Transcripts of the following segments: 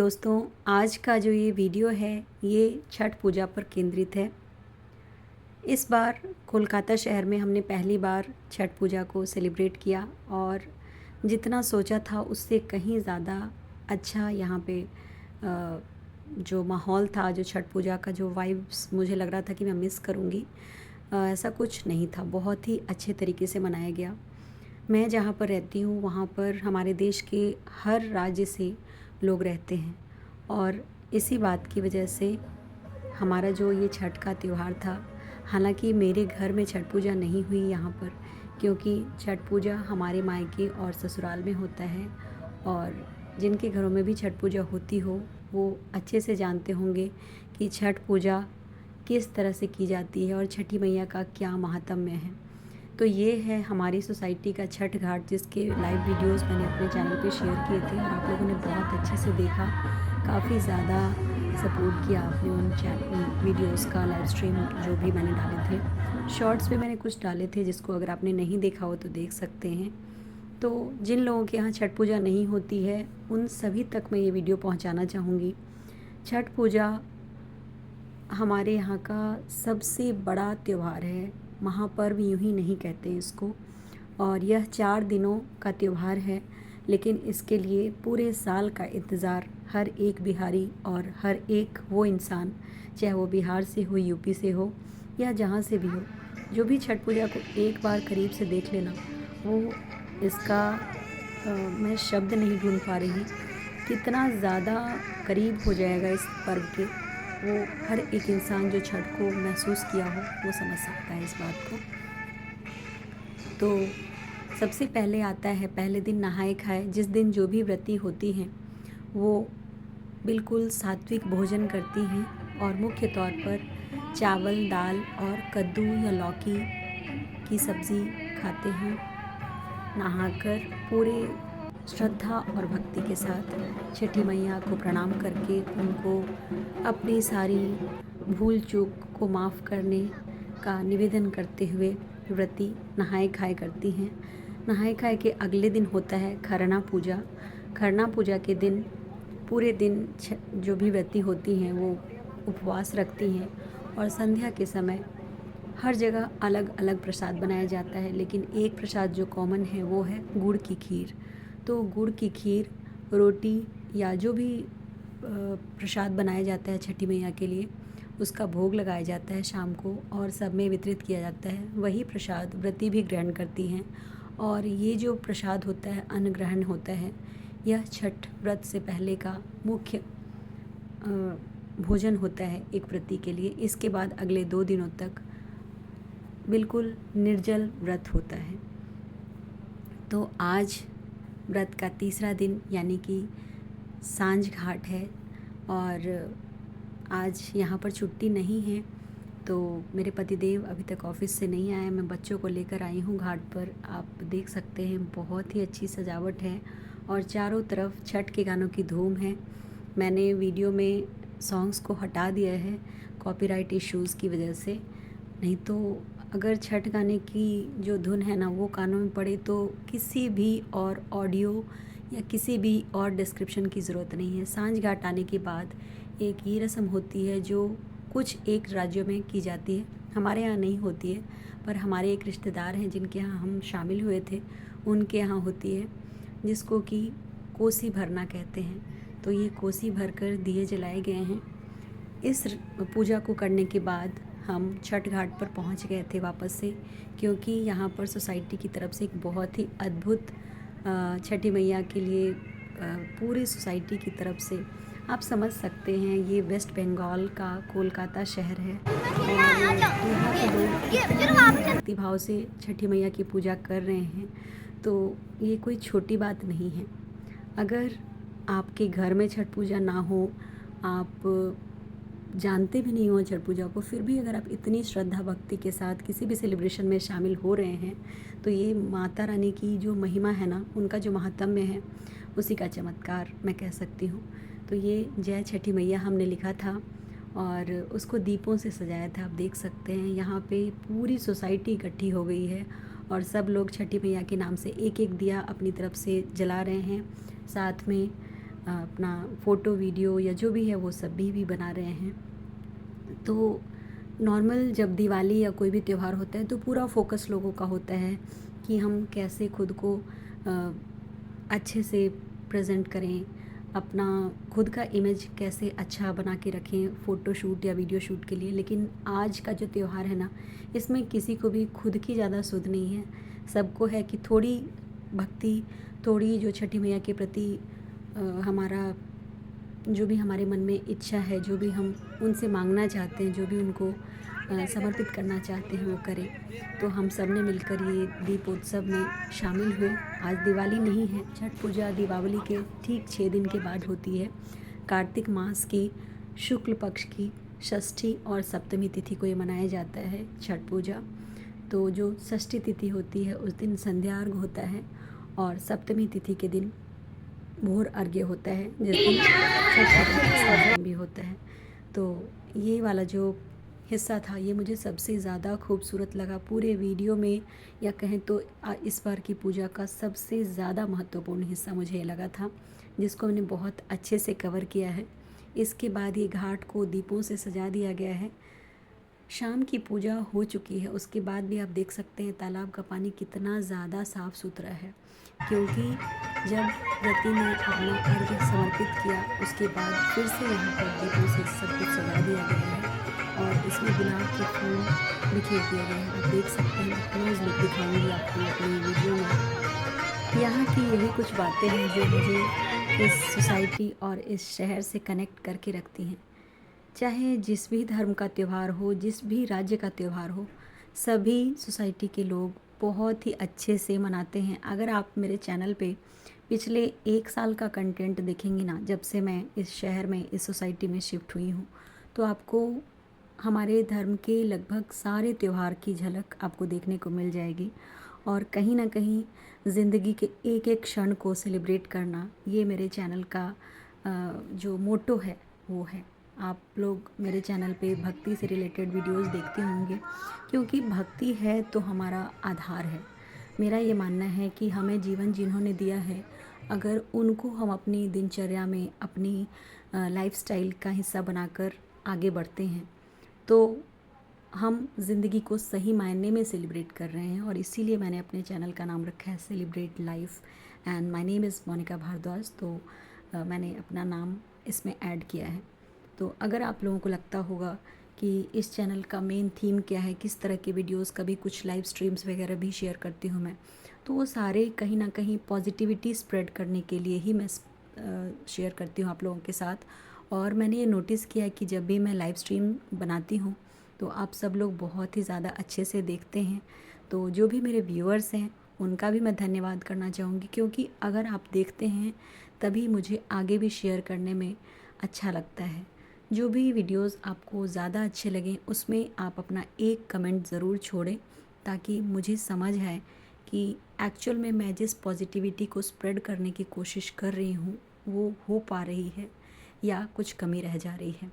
दोस्तों, आज का जो ये वीडियो है ये छठ पूजा पर केंद्रित है। इस बार कोलकाता शहर में हमने पहली बार छठ पूजा को सेलिब्रेट किया और जितना सोचा था उससे कहीं ज़्यादा अच्छा यहाँ पे जो माहौल था, जो छठ पूजा का जो वाइब्स मुझे लग रहा था कि मैं मिस करूँगी, ऐसा कुछ नहीं था। बहुत ही अच्छे तरीके से मनाया गया। मैं जहाँ पर रहती हूँ वहाँ पर हमारे देश के हर राज्य से लोग रहते हैं और इसी बात की वजह से हमारा जो ये छठ का त्यौहार था, हालांकि मेरे घर में छठ पूजा नहीं हुई यहाँ पर, क्योंकि छठ पूजा हमारे मायके और ससुराल में होता है और जिनके घरों में भी छठ पूजा होती हो वो अच्छे से जानते होंगे कि छठ पूजा किस तरह से की जाती है और छठी मैया का क्या महात्म्य है। तो ये है हमारी सोसाइटी का छठ घाट, जिसके लाइव वीडियोस मैंने अपने चैनल पे शेयर किए थे और आप लोगों ने बहुत अच्छे से देखा। काफ़ी ज़्यादा सपोर्ट किया आपने उन वीडियोस का। लाइव स्ट्रीम जो भी मैंने डाले थे, शॉर्ट्स पे मैंने कुछ डाले थे जिसको अगर आपने नहीं देखा हो तो देख सकते हैं। तो जिन लोगों के यहाँ छठ पूजा नहीं होती है उन सभी तक मैं ये वीडियो पहुँचाना चाहूँगी। छठ पूजा हमारे यहाँ का सबसे बड़ा त्यौहार है, महापर्व यूँ ही नहीं कहते इसको, और यह 4 दिनों का त्यौहार है। लेकिन इसके लिए पूरे साल का इंतज़ार हर एक बिहारी और हर एक वो इंसान, चाहे वो बिहार से हो, यूपी से हो या जहाँ से भी हो, जो भी छठ पूजा को एक बार करीब से देख लेना, वो इसका मैं शब्द नहीं ढूंढ पा रही कितना ज़्यादा करीब हो जाएगा इस पर्व के। वो हर एक इंसान जो छठ को महसूस किया हो वो समझ सकता है इस बात को। तो सबसे पहले आता है पहले दिन नहाए खाए, जिस दिन जो भी व्रती होती हैं वो बिल्कुल सात्विक भोजन करती हैं और मुख्य तौर पर चावल, दाल और कद्दू या लौकी की सब्ज़ी खाते हैं। नहाकर पूरे श्रद्धा और भक्ति के साथ छठी मैया को प्रणाम करके उनको अपनी सारी भूल चूक को माफ़ करने का निवेदन करते हुए व्रती नहाए खाए करती हैं। नहाए खाए के अगले दिन होता है खरना पूजा। खरना पूजा के दिन पूरे दिन जो भी व्रती होती हैं वो उपवास रखती हैं और संध्या के समय हर जगह अलग अलग प्रसाद बनाया जाता है, लेकिन एक प्रसाद जो कॉमन है वो है गुड़ की खीर। तो गुड़ की खीर, रोटी या जो भी प्रसाद बनाया जाता है छठी मैया के लिए, उसका भोग लगाया जाता है शाम को और सब में वितरित किया जाता है। वही प्रसाद व्रती भी ग्रहण करती हैं और ये जो प्रसाद होता है, अन्न ग्रहण होता है, यह छठ व्रत से पहले का मुख्य भोजन होता है एक व्रती के लिए। इसके बाद अगले 2 दिनों तक बिल्कुल निर्जल व्रत होता है। तो आज व्रत का तीसरा दिन यानी कि सांझ घाट है और आज यहाँ पर छुट्टी नहीं है, तो मेरे पतिदेव अभी तक ऑफिस से नहीं आए। मैं बच्चों को लेकर आई हूँ घाट पर। आप देख सकते हैं बहुत ही अच्छी सजावट है और चारों तरफ छठ के गानों की धूम है। मैंने वीडियो में सॉन्ग्स को हटा दिया है कॉपीराइट इश्यूज़ की वजह से, नहीं तो अगर छठ गाने की जो धुन है ना वो कानों में पड़े तो किसी भी और ऑडियो या किसी भी और डिस्क्रिप्शन की ज़रूरत नहीं है। सांझ घाट आने के बाद एक ये रस्म होती है जो कुछ एक राज्यों में की जाती है, हमारे यहाँ नहीं होती है, पर हमारे एक रिश्तेदार हैं जिनके यहाँ हम शामिल हुए थे, उनके यहाँ होती है, जिसको कि कोसी भरना कहते हैं। तो ये कोसी भरकर दिए जलाए गए हैं। इस पूजा को करने के बाद हम छठ घाट पर पहुंच गए थे वापस से, क्योंकि यहाँ पर सोसाइटी की तरफ से एक बहुत ही अद्भुत छठी मैया के लिए पूरी सोसाइटी की तरफ से, आप समझ सकते हैं ये वेस्ट बंगाल का कोलकाता शहर है और यहाँ के लोग भक्तिभाव से छठी मैया की पूजा कर रहे हैं। तो ये कोई छोटी बात नहीं है। अगर आपके घर में छठ पूजा ना हो, आप जानते भी नहीं हो छठ पूजा को, फिर भी अगर आप इतनी श्रद्धा भक्ति के साथ किसी भी सेलिब्रेशन में शामिल हो रहे हैं, तो ये माता रानी की जो महिमा है ना, उनका जो महात्म्य है, उसी का चमत्कार मैं कह सकती हूँ। तो ये जय छठी मैया हमने लिखा था और उसको दीपों से सजाया था। आप देख सकते हैं यहाँ पे पूरी सोसाइटी इकट्ठी हो गई है और सब लोग छठी मैया के नाम से एक एक दिया अपनी तरफ से जला रहे हैं। साथ में अपना फ़ोटो वीडियो या जो भी है वो सब भी बना रहे हैं। तो नॉर्मल जब दिवाली या कोई भी त्यौहार होता है तो पूरा फोकस लोगों का होता है कि हम कैसे खुद को अच्छे से प्रेजेंट करें, अपना खुद का इमेज कैसे अच्छा बना के रखें फ़ोटो शूट या वीडियो शूट के लिए। लेकिन आज का जो त्यौहार है ना, इसमें किसी को भी खुद की ज़्यादा सुध नहीं है। सबको है कि थोड़ी भक्ति, थोड़ी जो छठी मैया के प्रति हमारा जो भी हमारे मन में इच्छा है, जो भी हम उनसे मांगना चाहते हैं, जो भी उनको समर्पित करना चाहते हैं वो करें। तो हम सब ने मिलकर ये दीपोत्सव में शामिल हुए। आज दिवाली नहीं है, छठ पूजा दीपावली के ठीक 6 दिन के बाद होती है। कार्तिक मास की शुक्ल पक्ष की षष्ठी और सप्तमी तिथि को ये मनाया जाता है छठ पूजा। तो जो षष्ठी तिथि होती है उस दिन संध्या अर्घ होता है और सप्तमी तिथि के दिन भोर अर्घ्य होता है, जिस दिन छठ पूजा का समापन भी होता है। तो ये वाला जो हिस्सा था ये मुझे सबसे ज़्यादा खूबसूरत लगा पूरे वीडियो में, या कहें तो इस बार की पूजा का सबसे ज़्यादा महत्वपूर्ण हिस्सा मुझे ये लगा था, जिसको मैंने बहुत अच्छे से कवर किया है। इसके बाद ये घाट को दीपों से सजा दिया गया है। शाम की पूजा हो चुकी है, उसके बाद भी आप देख सकते हैं तालाब का पानी कितना ज़्यादा साफ़ सुथरा है, क्योंकि जब व्रती ने अपना अर्घ्य समर्पित किया उसके बाद फिर से यहाँ पर दीपों से सब कुछ सजा दिया गया है और इसमें गुलाब के फूल बिखेर दिए गए हैं। आप देख सकते हैं, क्लोज लुक दिखाऊंगी आपको अपनी वीडियो में। यहाँ की यही कुछ बातें हैं जो मुझे इस सोसाइटी और इस शहर से कनेक्ट करके रखती हैं। चाहे जिस भी धर्म का त्यौहार हो, जिस भी राज्य का त्यौहार हो, सभी सोसाइटी के लोग बहुत ही अच्छे से मनाते हैं। अगर आप मेरे चैनल पे पिछले 1 साल का कंटेंट देखेंगी ना, जब से मैं इस शहर में इस सोसाइटी में शिफ्ट हुई हूँ, तो आपको हमारे धर्म के लगभग सारे त्यौहार की झलक आपको देखने को मिल जाएगी। और कहीं ना कहीं ज़िंदगी के एक एक क्षण को सेलिब्रेट करना, ये मेरे चैनल का जो मोटो है वो है। आप लोग मेरे चैनल पे भक्ति से रिलेटेड वीडियोस देखते होंगे, क्योंकि भक्ति है तो हमारा आधार है। मेरा ये मानना है कि हमें जीवन जिन्होंने दिया है, अगर उनको हम अपनी दिनचर्या में अपनी लाइफस्टाइल का हिस्सा बनाकर आगे बढ़ते हैं, तो हम ज़िंदगी को सही मायने में सेलिब्रेट कर रहे हैं। और इसीलिए मैंने अपने चैनल का नाम रखा है celebrate life, and my name is Monika Bhardwaj. तो मैंने अपना नाम इसमें ऐड किया है। तो अगर आप लोगों को लगता होगा कि इस चैनल का मेन थीम क्या है, किस तरह के वीडियोस, कभी कुछ लाइव स्ट्रीम्स वगैरह भी शेयर करती हूँ मैं, तो वो सारे कहीं ना कहीं पॉजिटिविटी स्प्रेड करने के लिए ही मैं शेयर करती हूँ आप लोगों के साथ। और मैंने ये नोटिस किया है कि जब भी मैं लाइव स्ट्रीम बनाती हूँ तो आप सब लोग बहुत ही ज़्यादा अच्छे से देखते हैं। तो जो भी मेरे व्यूअर्स हैं उनका भी मैं धन्यवाद करना चाहूँगी, क्योंकि अगर आप देखते हैं तभी मुझे आगे भी शेयर करने में अच्छा लगता है। जो भी वीडियोस आपको ज़्यादा अच्छे लगें उसमें आप अपना एक कमेंट ज़रूर छोड़ें, ताकि मुझे समझ आए कि एक्चुअल में मैं जिस पॉजिटिविटी को स्प्रेड करने की कोशिश कर रही हूँ वो हो पा रही है या कुछ कमी रह जा रही है।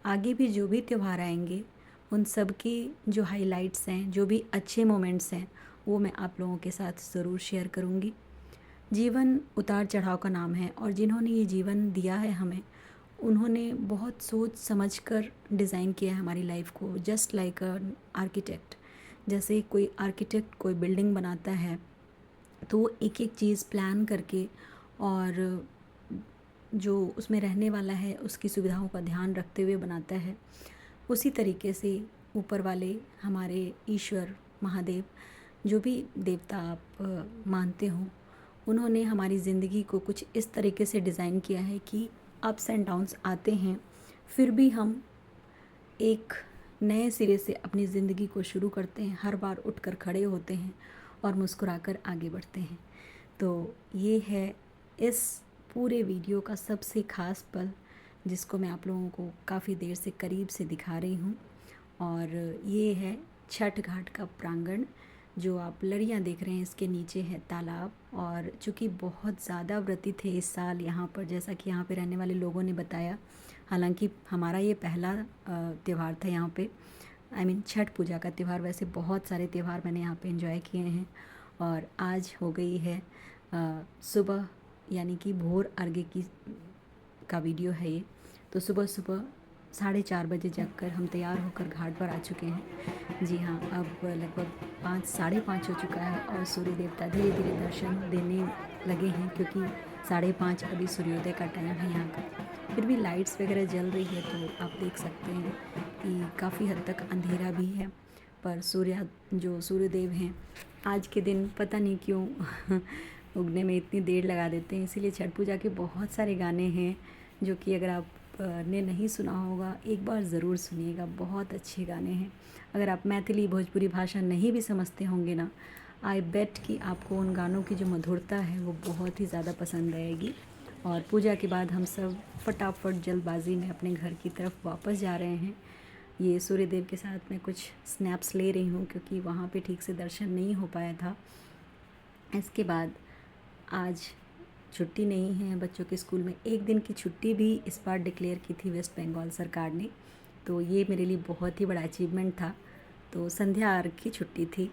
आगे भी जो भी त्यौहार आएंगे उन सब के जो हाइलाइट्स हैं, जो भी अच्छे मोमेंट्स हैं, वो मैं आप लोगों के साथ ज़रूर शेयर करूँगी। जीवन उतार चढ़ाव का नाम है, और जिन्होंने ये जीवन दिया है हमें, उन्होंने बहुत सोच समझ कर डिज़ाइन किया है हमारी लाइफ को। जस्ट लाइक अ आर्किटेक्ट, जैसे कोई आर्किटेक्ट कोई बिल्डिंग बनाता है तो वो एक एक चीज़ प्लान करके और जो उसमें रहने वाला है उसकी सुविधाओं का ध्यान रखते हुए बनाता है। उसी तरीके से ऊपर वाले हमारे ईश्वर महादेव, जो भी देवता आप मानते हो, उन्होंने हमारी ज़िंदगी को कुछ इस तरीके से डिज़ाइन किया है कि अप्स एंड डाउन्स आते हैं, फिर भी हम एक नए सिरे से अपनी ज़िंदगी को शुरू करते हैं, हर बार उठकर खड़े होते हैं और मुस्कुराकर आगे बढ़ते हैं। तो ये है इस पूरे वीडियो का सबसे ख़ास पल, जिसको मैं आप लोगों को काफ़ी देर से करीब से दिखा रही हूँ। और ये है छठ घाट का प्रांगण, जो आप लड़ियाँ देख रहे हैं, इसके नीचे है तालाब। और चूँकि बहुत ज़्यादा व्रती थे इस साल यहाँ पर, जैसा कि यहाँ पे रहने वाले लोगों ने बताया, हालांकि हमारा ये पहला त्यौहार था यहाँ पे, छठ पूजा का त्यौहार। वैसे बहुत सारे त्यौहार मैंने यहाँ पे एंजॉय किए हैं। और आज हो गई है सुबह यानी कि भोर अर्घ्य की का वीडियो है ये। तो सुबह सुबह 4:30 बजे जगकर हम तैयार होकर घाट पर आ चुके हैं। जी हाँ, अब लगभग 5 साढ़े 5 हो चुका है और सूर्य देवता धीरे धीरे दर्शन देने लगे हैं, क्योंकि 5:30 अभी सूर्योदय का टाइम है यहाँ का। फिर भी लाइट्स वगैरह जल रही है, तो आप देख सकते हैं कि काफ़ी हद तक अंधेरा भी है। पर सूर्यदेव हैं, आज के दिन पता नहीं क्यों उगने में इतनी देर लगा देते हैं। इसीलिए छठ पूजा के बहुत सारे गाने हैं जो कि अगर आप ने नहीं सुना होगा, एक बार ज़रूर सुनिएगा। बहुत अच्छे गाने हैं। अगर आप मैथिली भोजपुरी भाषा नहीं भी समझते होंगे ना, आई बेट कि आपको उन गानों की जो मधुरता है वो बहुत ही ज़्यादा पसंद आएगी। और पूजा के बाद हम सब फटाफट जल्दबाजी में अपने घर की तरफ वापस जा रहे हैं। ये सूर्यदेव के साथ मैं कुछ स्नैप्स ले रही हूँ, क्योंकि वहाँ पे ठीक से दर्शन नहीं हो पाया था। इसके बाद आज छुट्टी नहीं है बच्चों के स्कूल में। एक दिन की छुट्टी भी इस बार डिक्लेयर की थी वेस्ट बंगाल सरकार ने, तो ये मेरे लिए बहुत ही बड़ा अचीवमेंट था। तो संध्या अर्घ की छुट्टी थी।